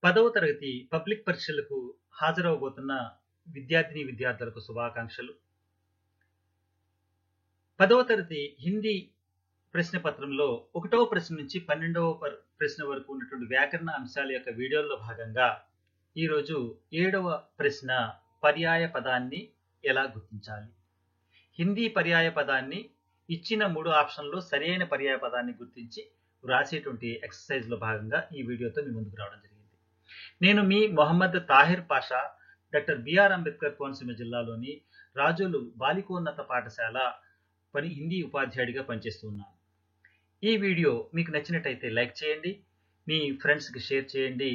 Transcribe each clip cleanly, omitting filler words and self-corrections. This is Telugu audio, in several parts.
10వ తరగతి పబ్లిక్ పరీక్షలకు హాజరవబోతున్న విద్యార్థులకు శుభాకాంక్షలు. 10వ తరగతి హిందీ ప్రశ్న పత్రంలో 1వ ప్రశ్న నుంచి 12వ ప్రశ్న వరకు ఉన్నటువంటి వ్యాకరణ అంశాల యొక్క వీడియోలో భాగంగా ఈరోజు 7వ ప్రశ్న పర్యాయ పదాన్ని ఎలా గుర్తించాలి. హిందీ పర్యాయ పదాన్ని ఇచ్చిన 3 ఆప్షన్లో సరైన పర్యాయ పదాన్ని గుర్తించి వ్రాసేటువంటి ఎక్సర్సైజ్ లో భాగంగా ఈ వీడియోతో మీ ముందుకు రావడం జరిగింది. నేను మీ మొహమ్మద్ తాహిర్ పాషా, డాక్టర్ బిఆర్ అంబేద్కర్ కోనసీమ జిల్లాలోని రాజోలు బాలికోన్నత పాఠశాల హిందీ ఉపాధ్యాయుడిగా పనిచేస్తున్నాను. ఈ వీడియో మీకు నచ్చినట్టయితే లైక్ చేయండి, మీ ఫ్రెండ్స్కి షేర్ చేయండి,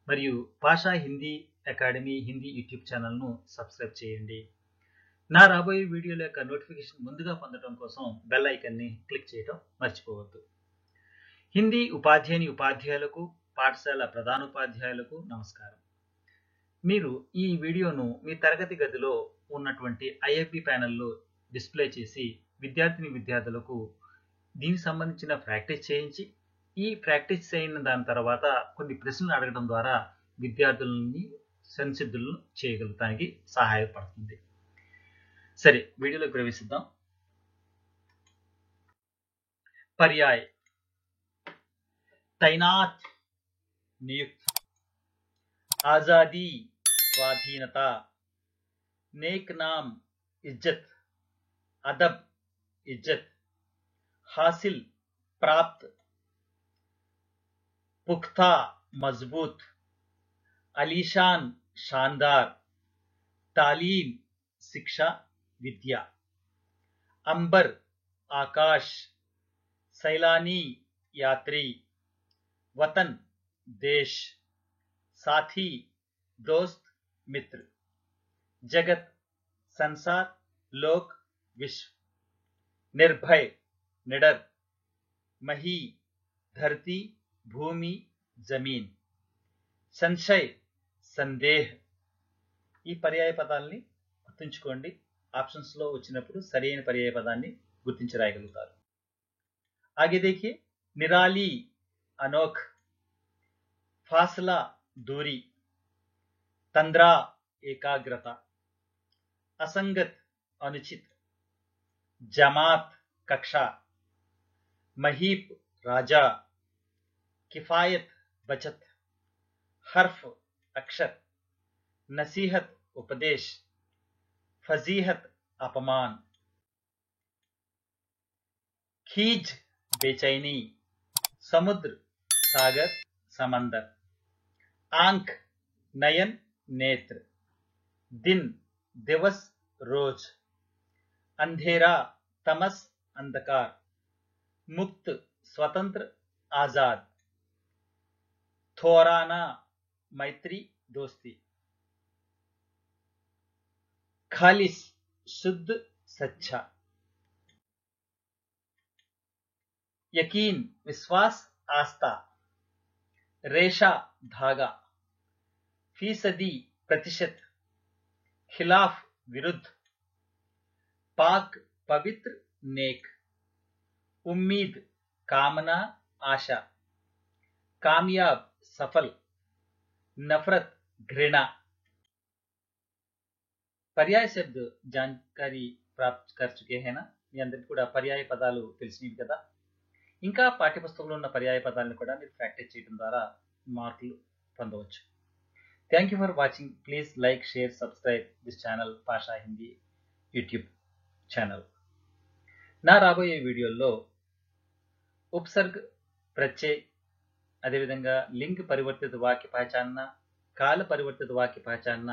మరియు పాషా హిందీ అకాడమీ హిందీ యూట్యూబ్ ఛానల్ను సబ్స్క్రైబ్ చేయండి. నా రాబోయే వీడియోల యొక్క నోటిఫికేషన్ ముందుగా పొందడం కోసం బెల్ ఐకాన్ని క్లిక్ చేయడం మర్చిపోవద్దు. హిందీ ఉపాధ్యాయులకు, పాఠశాల ప్రధానోపాధ్యాయులకు నమస్కారం. మీరు ఈ వీడియోను మీ తరగతి గదిలో ఉన్నటువంటి ఐఎఫ్బి ప్యానెల్లో డిస్ప్లే చేసి విద్యార్థులకు దీనికి సంబంధించిన ప్రాక్టీస్ చేయించి, ఈ ప్రాక్టీస్ అయిన దాని తర్వాత కొన్ని ప్రశ్నలు అడగడం ద్వారా విద్యార్థులని సంసిద్ధులను చేయగలగడానికి సహాయపడుతుంది. సరే, వీడియోలోకి ప్రవేశిద్దాం. पर्याय तैनात नियुक्त, आजादी स्वाधीनता, नेक नाम इज्जत, अदब इज्जत, हासिल प्राप्त, पुख्ता मजबूत, अलीशान शानदार, तालीम शिक्षा विद्या, अंबर आकाश, सैलानी यात्री, वतन देश, साथी दोस्त मित्र, जगत संसार लोक विश्व, निर्भय निडर, मही धरती भूमि जमीन, संशय संदेह. ఈ పర్యాయ పదాలని గుర్తుంచుకోండి. ఆప్షన్స్ లో వచ్చినప్పుడు సరైన పర్యాయ పదాన్ని గుర్తించి రాయగలుగుతారు. आगे देखिए, निराली अनोख, फासला दूरी, तंद्रा एकाग्रता, असंगत अनुचित, जमात कक्षा, महीप राजा, किफायत बचत, हर्फ अक्षर, नसीहत उपदेश, फजीहत अपमान, खीज बेचैनी, समुद्र सागर समंदर, आंख नयन नेत्र, दिन दिवस रोज, अंधेरा तमस अंधकार, मुक्त स्वतंत्र आजाद, थोराना मैत्री दोस्ती, खालिस शुद्ध सच्चा, यकीन विश्वास आस्था, रेशा धागा, फीसदी प्रतिशत, खिलाफ विरुद्ध, पाक पवित्र नेक, उम्मीद कामना आशा, कामयाब सफल, नफरत घृणा. पर्याय शब्द जानकारी प्राप्त कर चुके हैं ना? మీ అందరికీ కూడా పర్యాయ పదాలు తెలిసినవి కదా. ఇంకా పాఠ్యపుస్తకంలో ఉన్న పర్యాయ పదాలను కూడా మీరు ప్రాక్టీస్ చేయడం ద్వారా మార్కులు పొందవచ్చు. Thank you for watching. Please like, share, subscribe this channel Pasha Hindi YouTube channel. నా రాబోయే వీడియోల్లో ఉపసర్గ, ప్రత్యయ్, అదేవిధంగా లింగ్ పరివర్తిత వాక్య పహచాన్న, కాల పరివర్తిత వాక్య పహచాన్న,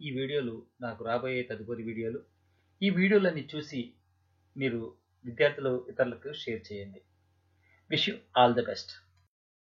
ఈ వీడియోలు నాకు రాబోయే తదుపరి వీడియోలు. ఈ వీడియోలన్నీ చూసి మీరు విద్యార్థులు ఇతరులకు షేర్ చేయండి. Wish you all the best.